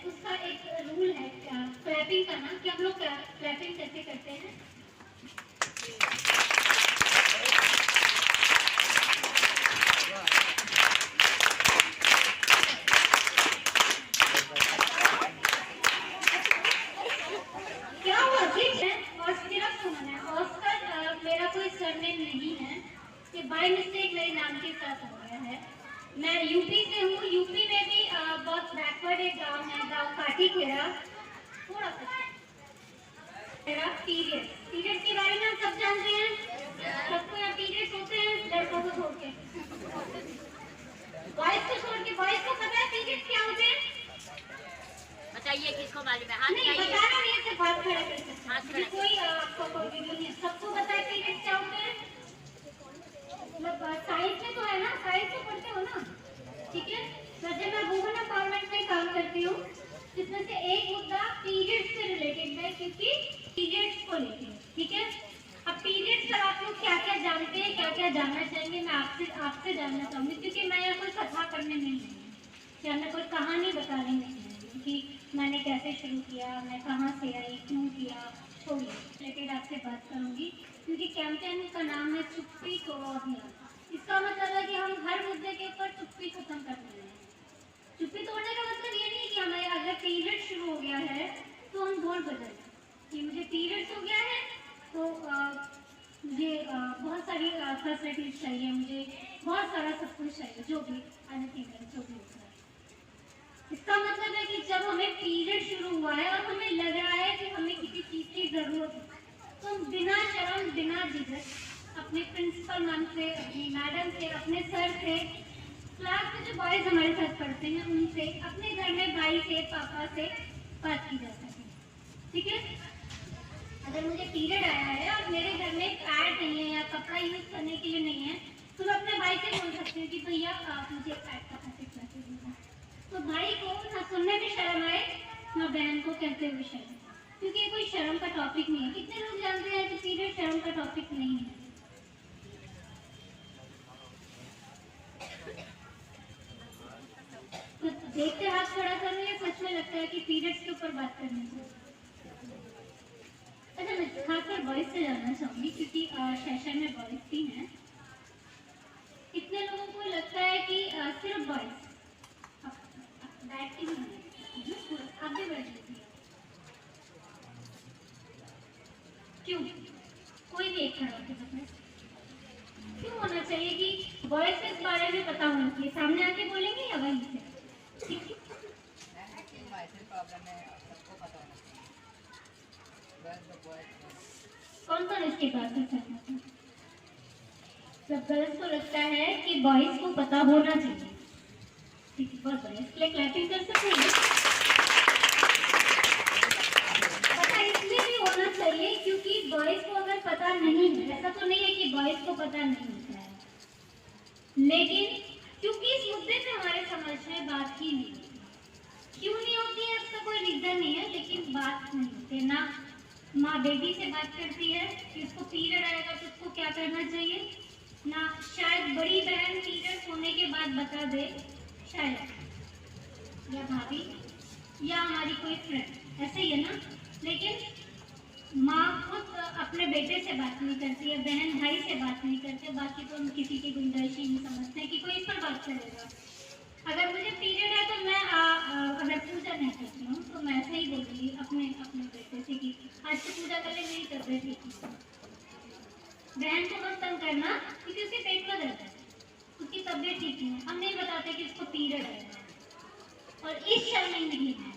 उसका एक रूल है क्लैपिंग का ना, कि हम लोग क्लैपिंग कैसे करते हैं। क्या हुआ ठीक है, और सिर्फ सुनना है, ऑस्कर मेरा कोई सरनेम नहीं है, ये बाय मिस्टेक मेरे नाम के साथ हो गया है। मैं यूपी से हूँ। यूपी में भी बहुत बैकवर्ड एक गांव है, गांव काटीखेड़ा, थोड़ा सा मेरा पीरियड के बारे में हम सब जानते हैं। सबको यहाँ पीरियड्स होते हैं, लड़कों को छोड़ के, बॉयज को छोड़ के। बॉयज को पता है पीरियड्स क्या होते हैं? बताइए किसको मालूम है? हाथ नहीं बताना नहीं है, सिर्फ हाथ खड़ा कर सकते हैं, कोई आपको कोई वीडियो नहीं है। सबको पता है पीरियड्स क्या होते हैं? मतलब साइंस में तो है ना, साइंस तो पढ़ते हो ना, ठीक है। वैसे मैं वुमेन एम्पावरमेंट में काम करती हूँ, जिसमें से एक मुद्दा पीरियड्स से रिलेटेड है, क्योंकि पीरियड्स को लेके, ठीक है। अब पीरियड्स पर आप लोग क्या क्या जानते हैं, क्या क्या जानना चाहेंगे, मैं आपसे जानना चाहूँगी, क्योंकि मैं यहाँ कोई कथा करने नहीं आई हूँ, या मैं कोई कहानी बताने नहीं आई हूँ कि मैंने कैसे शुरू किया, मैं कहाँ से आई, क्यों किया, छोड़िए। रिलेटेड आपसे बात करूँगी, क्योंकि कैंपेन का नाम है चुप्पी तोड़ो अभियान। इसका मतलब है कि हम हर मुद्दे के ऊपर चुप्पी खत्म कर रहे हैं। चुप्पी तोड़ने का मतलब ये नहीं कि हमें अगर पीरियड शुरू हो गया है तो हम ढोल बजाएं कि मुझे पीरियड्स हो गया है तो मुझे बहुत सारी फैसिलिटीज चाहिए, मुझे बहुत सारा सब कुछ चाहिए, जो भी एनीथिंग जो भी होता है। इसका मतलब है कि जब हमें पीरियड शुरू हुआ है और हमें लग रहा है कि हमें किसी चीज़ की ज़रूरत है, तो हम बिना शर्म बिना झिझक अपने प्रिंसिपल मैम से, अपनी मैडम से, अपने सर से, क्लास में जो बॉयज हमारे साथ पढ़ते हैं उनसे, अपने घर में भाई से, पापा से बात की जा सके, ठीक है। अगर मुझे पीरियड आया है और मेरे घर में पैड नहीं है या कपड़ा यूज करने के लिए नहीं है, तो मैं अपने भाई से बोल सकती हूँ कि भैया आप मुझे पैड का पैकेट ला के देना। तो भाई को ना सुनने में शर्म आए, ना बहन को कहते हुए शर्म, क्योंकि ये कोई शर्म का टॉपिक नहीं है। कितने लोग जानते हैं कि पीरियड शर्म का टॉपिक नहीं है? तो देखते हाथ खड़ा कर रहे हैं, सच में लगता है कि पीरियड्स के ऊपर बात करनी चाहिए। अच्छा, मैं खासकर बॉयज से जानना चाहूँगी, क्योंकि सेशन में बॉयज भी हैं। कितने लोगों को लगता है कि सिर्फ बॉयज बैठती नहीं है, आप भी बैठ लेती है, क्यों? कोई भी एक खड़ा होकर बताए क्यों होना चाहिए कि बॉयज को इस बारे में पता होना चाहिए? सामने आके बोलेंगे या वहीं से? कौन सा इसकी बात कर सकता है? सब गर्ल्स को लगता है कि बॉयज को पता होना चाहिए, ठीक है, बहुत बढ़िया, इसलिए क्लैपिंग कर सकते हैं। पता इसलिए भी होना चाहिए क्योंकि बॉयज को अगर पता नहीं है, ऐसा तो नहीं है कि बॉयज को पता नहीं होता है, लेकिन क्योंकि इस मुद्दे पे हमारे समाज में बात ही नहीं होती। क्यों नहीं होती है इसका कोई रीजन नहीं है, लेकिन बात नहीं होती ना। माँ बेबी से बात करती है कि उसको पीरियड आएगा तो उसको क्या करना चाहिए, ना शायद बड़ी बहन पीरियड होने के बाद बता दे, शायद, या भाभी या हमारी कोई फ्रेंड, ऐसे ही है ना। लेकिन माँ खुद अपने बेटे से बात नहीं करती है, बहन भाई से बात नहीं करते, बाकी तो हम किसी की गुंजाइश ही नहीं समझते कि कोई इस पर बात करेगा। अगर मुझे पीरियड है तो मैं अगर पूजा नहीं करती हूँ तो मैं ऐसे ही बोलूँगी अपने बेटे से कि आज से पूजा कर ले, मेरी तबीयत ठीक है। बहन को मत तंग करना क्योंकि उसके पेट में दर्द है, उसकी तबीयत ठीक नहीं है। हम नहीं बताते कि उसको पीरियड है, और इस शर्मिंदगी में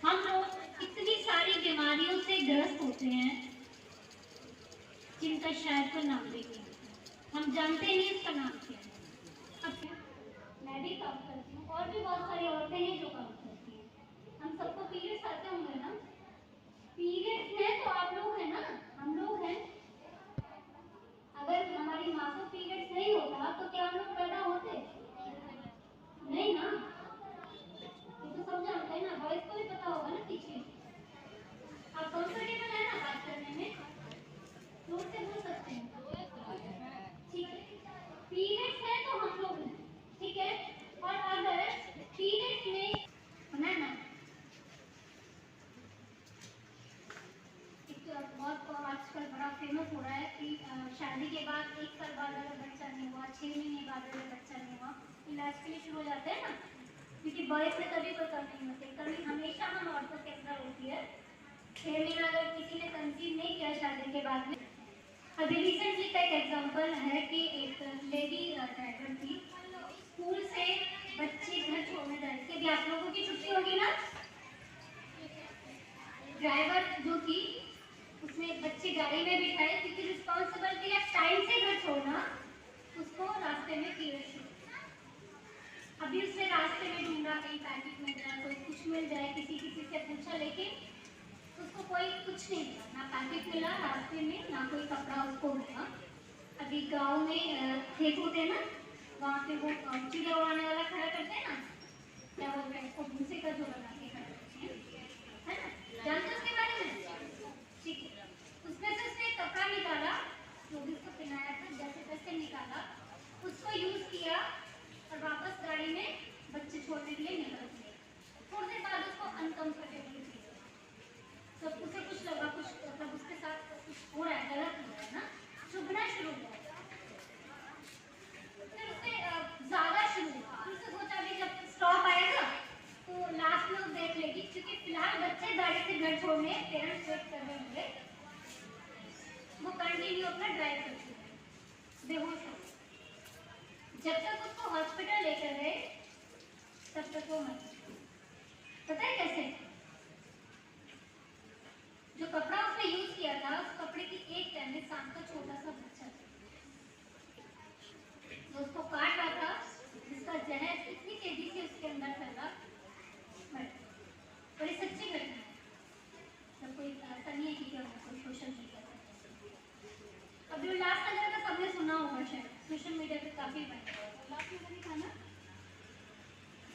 हम लोग इतनी सारी बीमारियों से ग्रस्त होते हैं जिनका शायद कोई नाम भी नहीं, हम जानते नहीं इसका नाम क्या है। अब मैं भी काम करती हूँ और भी बहुत सारी औरतें हैं जो काम करती हैं, हम सबको पीरियड्स आते होंगे ना। पीरियड्स है तो आप लोग हैं ना, हम लोग हैं। अगर हमारी माँ को पीरियड्स नहीं होता तो क्या हम लोग पैदा होते? नहीं ना, ये तो सब जानते हैं ना, बॉयज को भी पता होगा ना पीछे। आप कंफर्टेबल है ना बात करने में, जोर से बोल सकते हैं, ठीक है। पीरियड्स है तो हम लोग हैं, ठीक है। और अगर पीरियड्स में फेमस हो रहा है कि शादी के बाद 1 साल बाद अगर बच्चा नहीं हुआ, 6 महीने बाद अगर बच्चा नहीं हुआ, इलाज के लिए शुरू हो जाते हैं ना, क्योंकि बॉयज में कभी कोई कमी नहीं होती, कमी हमेशा हम औरतों के अंदर होती है। 6 महीना अगर किसी ने कंसीव नहीं किया शादी के बाद में, अभी रिसेंटली का एक एग्जांपल है कि एक लेडी ड्राइवर थी, स्कूल से बच्चे घर छोड़ने जा रही थी, अभी आप लोगों की छुट्टी होगी ना, ड्राइवर जो थी उसने बच्चे गाड़ी में बिठाए क्योंकि रिस्पॉन्सिबिलिटी है टाइम से घर छोड़ना, उसको रास्ते में पीरियड शुरू। अभी उसने रास्ते में ढूंढा, कहीं पैकेट मिल जाए, कोई कुछ मिल जाए, किसी से पूछा, लेकिन उसको कोई कुछ नहीं मिला, ना पैकेट मिला रास्ते में, ना कोई कपड़ा उसको मिला। अभी गांव में खेत होते हैं ना, वहाँ पे वो चिड़िया उड़ाने वाला खड़ा करते हैं ना, क्या बोलते हैं उसको, भूसे का जो बना के खड़ा करते हैं, है ना, जानते हो उसके बारे में? ठीक है, उसमें से उसने एक कपड़ा निकाला, जो भी उसको पहनाया था, जैसे तैसे निकाला, उसको यूज किया और वापस गाड़ी में बच्चे छोड़ने के लिए निकल गए। थोड़ी देर बाद उसको अनकंफर्टेबल फील हुआ, तो उसे कुछ लगा, कुछ मतलब उसके साथ कुछ हो रहा है, गलत हो रहा है ना, चुभना शुरू हुआ। फिर उससे ज्यादा शुरू हुआ, फिर उसने सोचा अभी जब स्टॉप आएगा तो लास्ट में वो देख लेगी, क्योंकि फिलहाल बच्चे गाड़ी से घर छोड़ने पेरेंट्स वेट कर रहे होंगे, वो कंटिन्यू अपना ड्राइव करती है, बेहोश हो गई। जब तक उसको हॉस्पिटल लेकर गए तब तक वो मर गई। पता है कैसे? जो कपड़ा उसने यूज किया था, उस कपड़े की एक तह में सांप का छोटा सा बच्चा था, जो उसको काट रहा था, जिसका जहर इतनी तेजी से उसके अंदर फैला, मर गया। और ये सच्ची घटना है, सब कोई ऐसा नहीं है कि क्या कोई सोशल मीडिया पर। अभी लास्ट नगर का सबने सुना होगा शायद, सोशल मीडिया पे काफी बना हुआ है। लास्ट नगर ही था ना,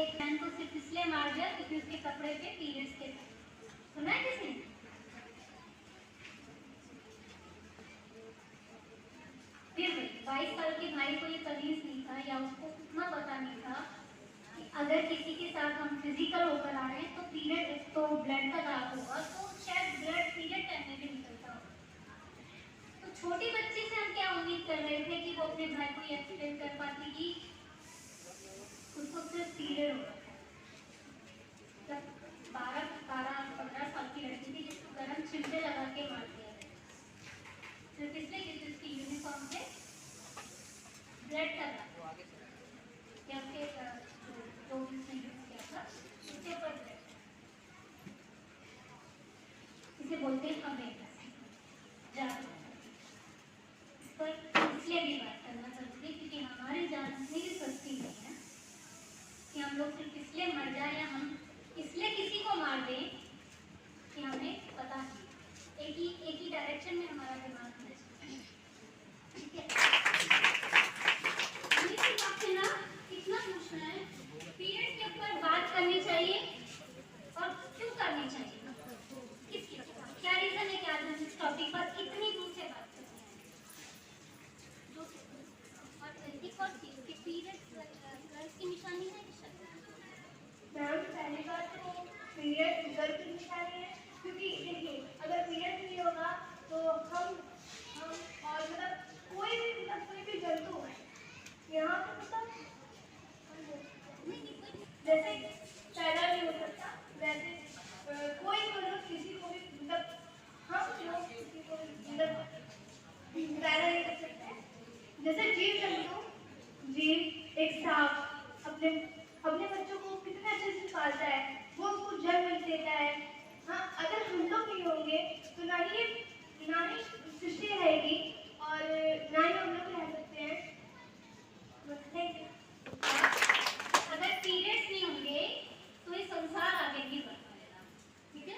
एक मैन को सिर्फ इसलिए मार दिया क्योंकि उसके कपड़े पे पीरियड्स के थे। सुना है किसी ने? फिर 22 साल के भाई को ये तमीज नहीं था, या उसको उतना पता नहीं था कि अगर किसी के साथ हम फिजिकल होकर आ रहे हैं तो पीरियड, तो ब्लड का दाग होगा, तो शायद ब्लड पीरियड टाइम में भी निकलता होगा। तो छोटी बच्ची से हम क्या उम्मीद कर रहे थे कि वो अपने भाई को ये एक्सप्लेन कर पाती कि उसको सिर्फ पीरियड हो रहा है। जब 12-15 साल की लड़की थी जिसको गर्म चिमटे लगा के मार दिया, सिर्फ इसलिए कि उसकी यूनिफॉर्म पे ब्लड का दाग, या उसके जो उसने यूज किया था उसके ऊपर ब्लड। इसे बोलते हैं अवेयरनेस, जागरूकता। इस पर इसलिए भी बात करना जरूरी है क्योंकि हमारी जान इतनी भी सस्ती नहीं है कि हम लोग सिर्फ इसलिए मर जाए या हम इसलिए किसी को मार दें कि हमें पता नहीं। एक ही डायरेक्शन में हमारा दिमाग है, ठीक है? आपसे ना इतना पूछना है, पीरियड के ऊपर बात करनी चाहिए और क्यों करनी चाहिए, किस क्या रीजन है कि आज हम इस टॉपिक पर इतनी दूर से बात कर रहे हैं? जो और एक और चीज कि पीरियड गर्ल्स की निशानी है कि मैम पहली बात तो पीरियड गर्ल की निशानी है, क्योंकि देखिए अगर पीरियड नहीं होगा तो हम और मतलब कोई भी जंतु है यहाँ पे मतलब जैसे पैदा नहीं हो सकता, वैसे कोई मतलब किसी को भी मतलब हम लोग किसी को मतलब पैदा नहीं कर सकते। जैसे जीव जंतु, जीव एक सांप अपने बच्चों को कितने अच्छे से पालता है, वो उसको जन्म देता है। हाँ, अगर हम लोग नहीं होंगे तो ना ही सृष्टि रहेगी और ना ही हम लोग रह सकते हैं। अगर पीरियड्स नहीं होंगे तो ये संसार आगे नहीं बढ़ पाएगा, ठीक है?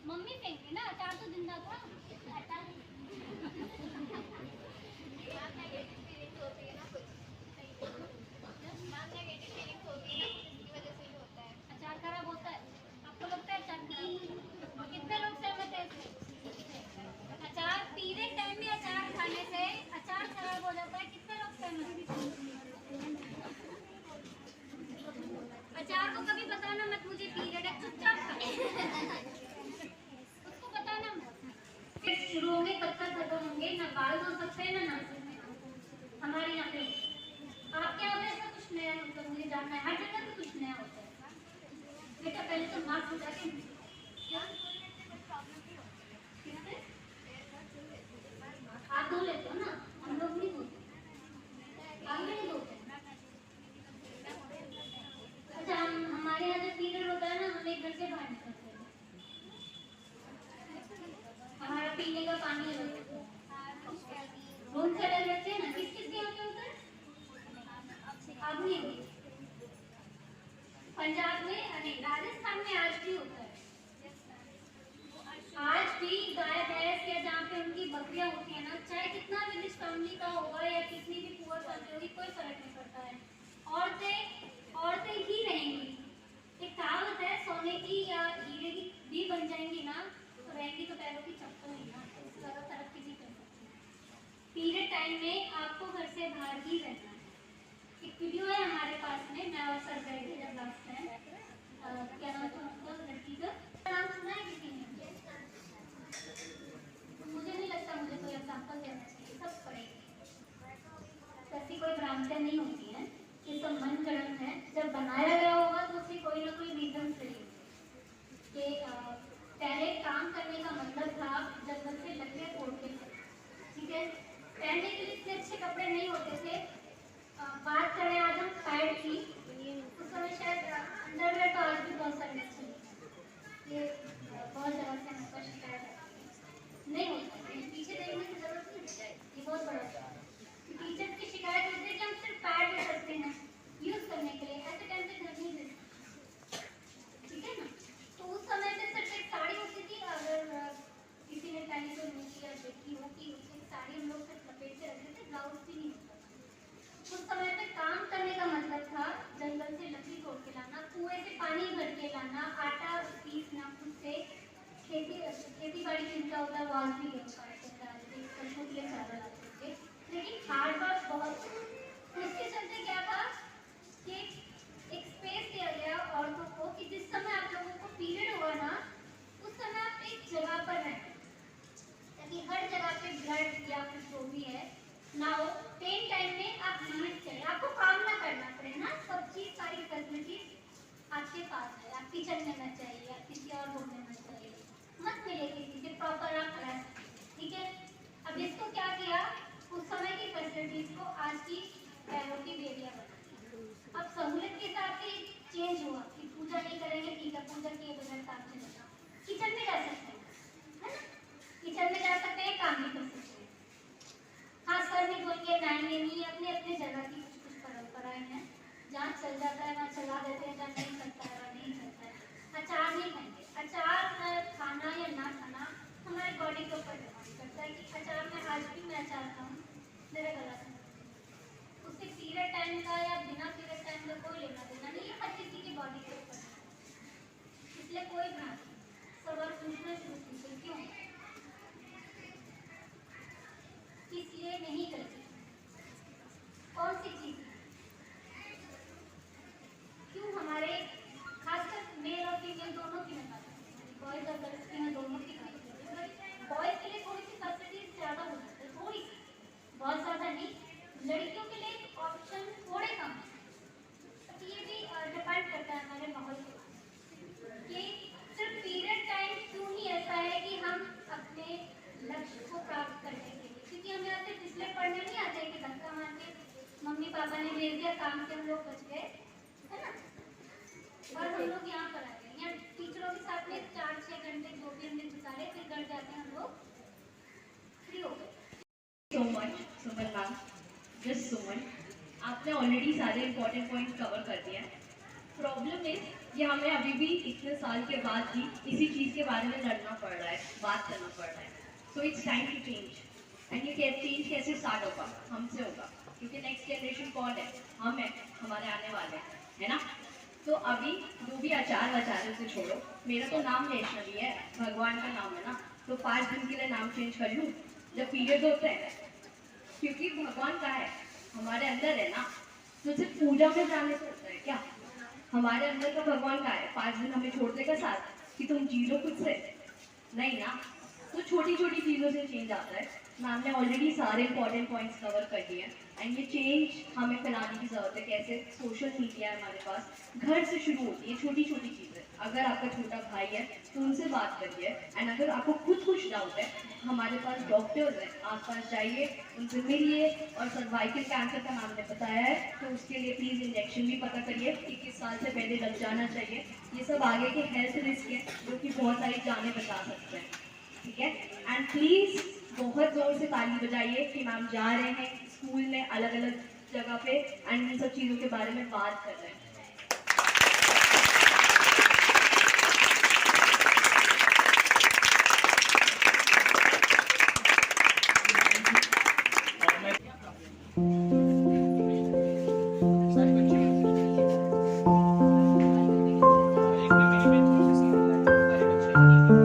मम्मी फेंकी ना, अचार तो जिंदा था। मैम नेगेटिव फीलिंग्स होती है ना कुछ, मैम नेगेटिव फीलिंग्स होती है ना कुछ, इसकी वजह से भी होता है। अचार खराब होता है? आपको लगता है अचार खराब होता है? कितने लोग सहमत हैं इससे? अचार पीने टाइम में अचार खाने से अचार खराब हो जाता है, कितने लोग सहमत हैं? अचार को कभी बताना मत मुझे पीरियड है, चुपचाप खा। उसको बताना मत। फिर शुरू होंगे तब तक खत्म होंगे, ना बाल धो सकते हैं ना नाखून। हमारे यहाँ पे आपके यहाँ पे ऐसा कुछ नया, मतलब मुझे जानना है, हर जगह पे कुछ नया होता है। बेटा पहले तो मास्क लगा के, क्या हाथ धो लेते हो ना, हम लोग नहीं धोते, हम नहीं धोते। अच्छा, हमारे यहाँ जब पीरियड होता है ना, हम एक घर से बाहर निकलते हैं, हमारा पीने का पानी अलग होता है, रूम से अलग रखते हैं ना। किस किस के यहाँ पे होता है? अब नहीं होता। पंजाब में, नहीं, राजस्थान में आज भी होता है। आज भी गाय भैंस या जहाँ पे उनकी बकरियां होती है ना, चाहे कितना रिच फैमिली का होगा या कितनी भी पुअर फैमिली होगी, कोई फर्क नहीं पड़ता है, औरतें ही रहेंगी। एक कहावत है, सोने की या हीरे की भी बन जाएंगी ना, तो रहेंगी तो पैरों की चप्पल ही ना, इससे ज्यादा तरक्की नहीं कर सकती। पीरियड टाइम में आपको घर से बाहर ही रहना है। एक वीडियो है हमारे पास में, मैं और सर गए थे जब लास्ट टाइम, क्या नाम था उसका, लड़की का नाम सुना है किसी ने? मुझे नहीं लगता मुझे कोई एग्जाम्पल देना चाहिए, सब पढ़ेंगे। ऐसी कोई भ्रांतियाँ नहीं होती हैं, ये सब मन गढ़ंत है। जब बनाया गया होगा तो उसकी कोई ना कोई रीजन सही कि पहले काम करने का मतलब था जंगल से लकड़ियाँ तोड़ के, ठीक है, पहनने के लिए इतने अच्छे कपड़े नहीं होते थे। बात करें आज हम पैड की, उस समय शायद अंडरवेयर तो आज भी बहुत सारे अच्छे ये बहुत जगह से हमको शिकायत नहीं होता है, पीछे देखने की जरूरत नहीं है, ये बहुत बड़ा टीचर की शिकायत होती है कि हम सिर्फ पैड ले सकते हैं यूज करने के लिए, ऐसे टाइम पे घर नहीं देते, ठीक है ना। तो उस समय पे सिर्फ एक साड़ी होती थी, अगर किसी ने पहनी तो नहीं या देखी हो कि उसकी साड़ी हम लोग सिर्फ लपेट के रखते थे, ब्लाउज भी नहीं होता। उस समय पे काम करने का मतलब था जंगल से लकड़ी तोड़ के लाना, कुएं से पानी भर के लाना, आटा पीसना खुद से, खेती बाड़ी जिनका होता है वो आज भी लोग काटते पशुओं के लिए चारा लाते थे, लेकिन हार्ड वर्क बहुत। उसके चलते क्या था कि एक स्पेस दिया गया औरतों को कि जिस समय आप लोगों को पीरियड हुआ ना, उस समय आप एक जगह पर रहें ताकि हर जगह पे ब्लड या फिर जो भी है ना हो। पेन टाइम में आप लिमिट करें, आपको काम ना करना पड़े ना, सब चीज सारी फैसिलिटीज आपके पास है, आप किचन में ना चाहिए, आप किसी और रूम में ना चाहिए, मत मिले किसी से, प्रॉपर आप रह सकते, ठीक है। अब इसको क्या किया, उस समय की फैसिलिटीज को आज की पैरों की बेड़ियां बना। अब सहूलियत के हिसाब से चेंज हुआ कि पूजा नहीं करेंगे, ठीक है, पूजा किए बगैर काम चलेगा, किचन में जा सकते हैं, है ना, किचन में जा सकते हैं, काम भी कर सकते हैं। हाँ, सर नहीं बोलेंगे, नाएंगे नहीं, अपने अपने जगह की कुछ कुछ परंपराएं हैं, जहाँ चल जाता है वहाँ चला देते हैं, जहाँ नहीं चलता है वहाँ नहीं चलता है। अचार नहीं खाएंगे, अचार खाना या ना खाना हमारे बॉडी के ऊपर डिपेंड करता है कि अचार में आज भी मैं अचार खाऊँ, मेरा गला खराब, उससे पीरियड टाइम का या बिना पीरियड टाइम का कोई लेना देना नहीं है, हर किसी की बॉडी के ऊपर, इसलिए कोई भ्रांति। सवाल पूछना शुरू कीजिए, क्यों, इसलिए नहीं करती, कौन सी चीज, क्यों हमारे खासकर मेल और फीमेल दोनों की बात करते हैं, बॉयज और गर्ल्स की मैं दोनों की बात करती हूँ। बॉयज के लिए थोड़ी सी फैसिलिटीज ज़्यादा हो जाती है, थोड़ी सी, बहुत ज़्यादा नहीं, लड़कियों के लिए ऑप्शन थोड़े कम है। तो ये भी डिपेंड करता है हमारे माहौल के ऊपर कि सिर्फ पीरियड टाइम क्यों ही ऐसा है कि हम अपने लक्ष्य को प्राप्त करने के लिए, क्योंकि हम यहाँ सिर्फ इसलिए पढ़ने नहीं आते कि धक्का मार के मम्मी पापा ने भेज दिया, काम से हम लोग बच गए, है ना, और हम लोग यहाँ पर आ गए, यहाँ टीचरों के साथ में 4-6 घंटे जो भी हमने गुजारे, फिर घर जाते हैं हम लोग फ्री हो गए। सो मच सुमन मैम, जस्ट सुमन, आपने ऑलरेडी सारे इंपॉर्टेंट पॉइंट कवर कर दिया है। प्रॉब्लम इज ये हमें अभी भी इतने साल के बाद भी इसी चीज़ के बारे में लड़ना पड़ रहा है, बात करना पड़ रहा है। So it's time to change. And ये चेंज कैसे स्टार्ट होगा? हमसे होगा, क्योंकि नेक्स्ट जनरेशन कौन है? हम हैं, हमारे आने वाले हैं, है ना? तो अभी जो भी आचार वाचार है उसे छोड़ो। मेरा तो नाम वैष्णवी है, भगवान का नाम है ना, तो 5 दिन के लिए नाम चेंज कर लूँ जब पीरियड होते हैं? क्योंकि भगवान का है, हमारे अंदर है ना, तो सिर्फ पूजा में जाने से होता है क्या? हमारे अंदर का भगवान का है, 5 दिन हमें छोड़ देगा साथ कि तुम जी लो खुद से? नहीं ना। तो छोटी छोटी चीज़ों से चेंज आता है। मैम ने ऑलरेडी सारे इंपॉर्टेंट पॉइंट्स कवर कर दिए हैं एंड ये चेंज हमें फैलाने की ज़रूरत है। कैसे? सोशल मीडिया है हमारे पास, घर से शुरू होती है छोटी छोटी चीज़ें। अगर आपका छोटा भाई है तो उनसे बात करिए, एंड अगर आपको खुद कुछ डाउट है, हमारे पास डॉक्टर्स हैं, आप पास जाइए, उनसे मिलिए। और सर्वाइकल कैंसर का नाम ने बताया है तो उसके लिए प्लीज़ इंजेक्शन भी पता करिए कि किस साल से पहले लग जाना चाहिए। ये सब आगे के हेल्थ रिस्क हैं जो कि बहुत सारी जानें बचा सकते हैं, ठीक है? एंड प्लीज़ बहुत ज़ोर से ताली बजाइए कि मैम जा रहे हैं स्कूल में अलग अलग जगह पे एंड इन सब चीज़ों के बारे में बात कर रहे हैं। एक